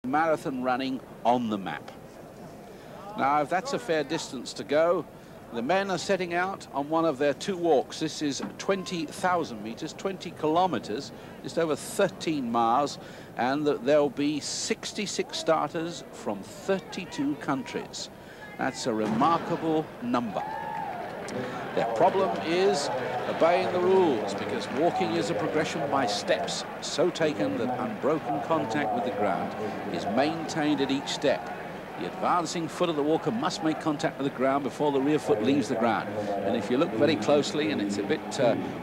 Marathon running on the map. Now, if that's a fair distance to go, the men are setting out on one of their two walks. This is 20,000 meters, 20 kilometers, just over 13 miles, and there'll be 66 starters from 32 countries. That's a remarkable number. Their problem is obeying the rules, because walking is a progression by steps so taken that unbroken contact with the ground is maintained at each step. The advancing foot of the walker must make contact with the ground before the rear foot leaves the ground. And if you look very closely, and it's a bit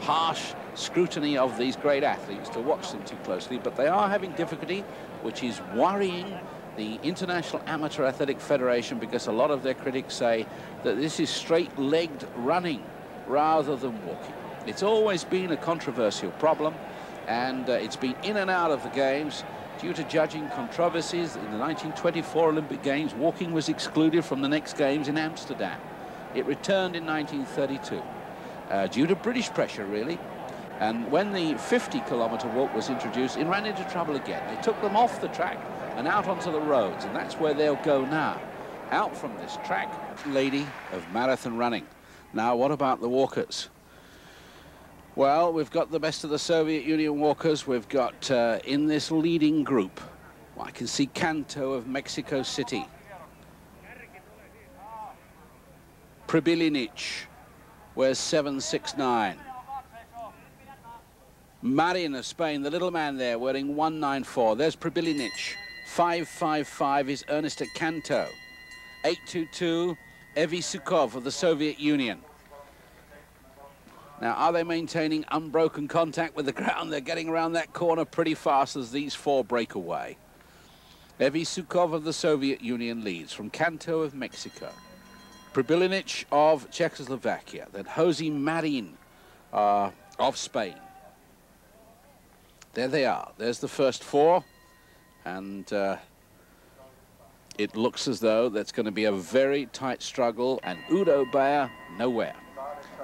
harsh scrutiny of these great athletes to watch them too closely, but they are having difficulty, which is worrying the International Amateur Athletic Federation, because a lot of their critics say that this is straight-legged running rather than walking. It's always been a controversial problem, and it's been in and out of the games due to judging controversies. In the 1924 Olympic Games, walking was excluded from the next games in Amsterdam. It returned in 1932 due to British pressure, really. And when the 50-kilometer walk was introduced, it ran into trouble again. They took them off the track and out onto the roads, and that's where they'll go now. Out from this track, lady of marathon running. Now, what about the walkers? Well, we've got the best of the Soviet Union walkers. We've got in this leading group, well, I can see Canto of Mexico City. Pribilinec wears 769. Marin of Spain, the little man there, wearing 194. There's Pribilinec. 555 is Ernest at Canto. 822, Yevsyukov of the Soviet Union. Now, are they maintaining unbroken contact with the ground? They're getting around that corner pretty fast as these four break away. Yevsyukov of the Soviet Union leads from Canto of Mexico. Pribilinec of Czechoslovakia. Then Jose Marin of Spain. There they are. There's the first four. And it looks as though that's going to be a very tight struggle. And Udo Bayer, nowhere.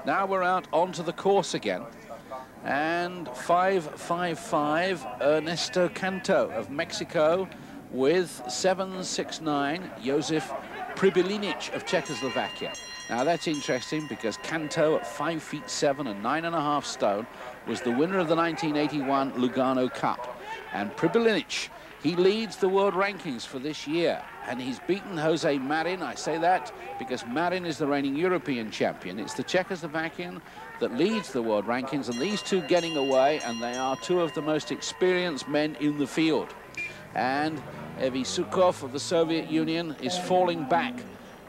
Now we're out onto the course again. And 555, Ernesto Canto of Mexico with 769, Jozef Pribilinec of Czechoslovakia. Now that's interesting, because Canto at 5'7" and 9.5 stone was the winner of the 1981 Lugano Cup. And Pribilinec, he leads the world rankings for this year, and he's beaten Jose Marin. I say that because Marin is the reigning European champion. It's the Czechoslovakian that leads the world rankings, and these two getting away, and they are two of the most experienced men in the field. And Yevsyukov of the Soviet Union is falling back,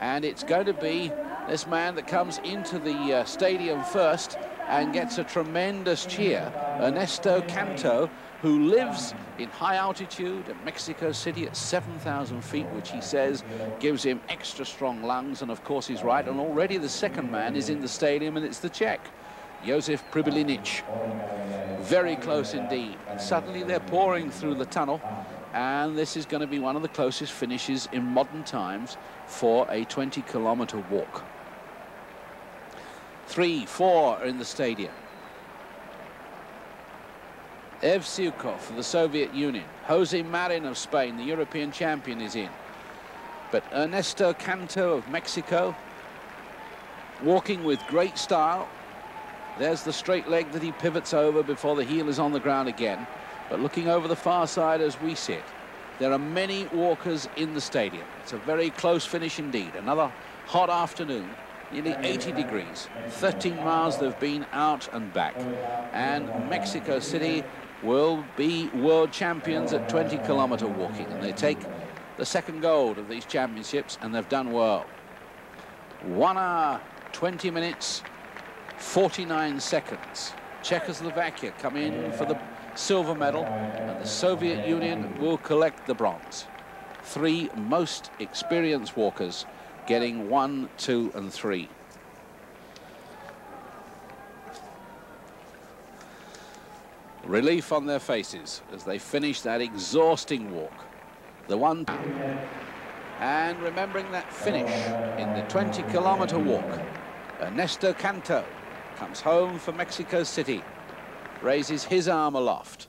and it's going to be this man that comes into the stadium first and gets a tremendous cheer, Ernesto Canto, who lives in high altitude at Mexico City at 7,000 feet, which he says gives him extra strong lungs. And of course he's right, and already the second man is in the stadium, and it's the Czech, Jozef Pribilinec. Very close indeed. And suddenly they're pouring through the tunnel, and this is going to be one of the closest finishes in modern times for a 20-kilometer walk. 3, 4 are in the stadium. Yevsyukov of the Soviet Union. Jose Marin of Spain, the European champion, is in. But Ernesto Canto of Mexico, walking with great style. There's the straight leg that he pivots over before the heel is on the ground again. But looking over the far side as we sit, there are many walkers in the stadium. It's a very close finish indeed. Another hot afternoon. Nearly 80 degrees. 13 miles they've been out and back. And Mexico City will be world champions at 20-kilometer walking. And they take the second gold of these championships, and they've done well. 1 hour, 20 minutes, 49 seconds. Czechoslovakia come in for the silver medal, and the Soviet Union will collect the bronze. 3 most experienced walkers getting 1, 2, and 3. Relief on their faces as they finish that exhausting walk. The one, and remembering that finish in the 20-kilometer walk, Ernesto Canto comes home for Mexico City, raises his arm aloft,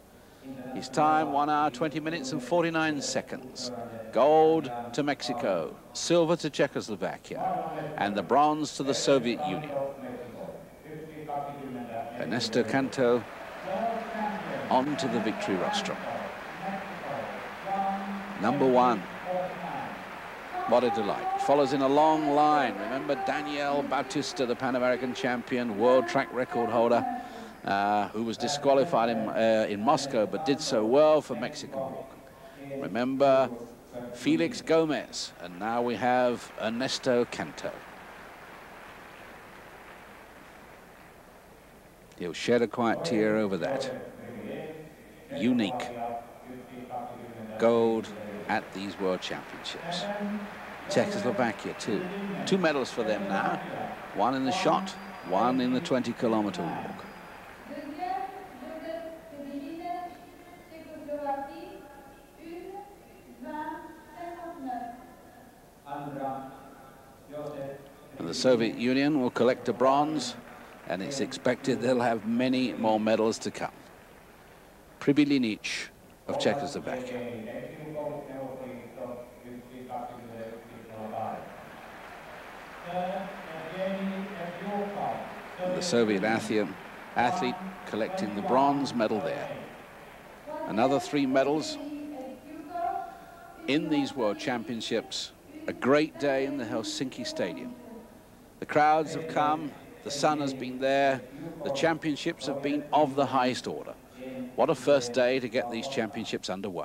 His time, 1 hour, 20 minutes and 49 seconds. Gold to Mexico, silver to Czechoslovakia, and the bronze to the Soviet Union. Ernest Canto on to the victory rostrum. Number 1. What a delight. Follows in a long line. Remember Daniel Bautista, the Pan American champion, world track record holder, who was disqualified in Moscow but did so well for Mexican walk. Remember Felix Gomez, and now we have Ernesto Canto. He'll shed a quiet tear over that. Unique gold at these World Championships. Czechoslovakia too. 2 medals for them now. 1 in the shot, 1 in the 20-kilometer walk. And the Soviet Union will collect a bronze, and it's expected they'll have many more medals to come. Pribilinec of Czechoslovakia. And the Soviet athlete collecting the bronze medal there. Another 3 medals in these World Championships. A great day in the Helsinki Stadium. The crowds have come, the sun has been there, the championships have been of the highest order. What a first day to get these championships underway.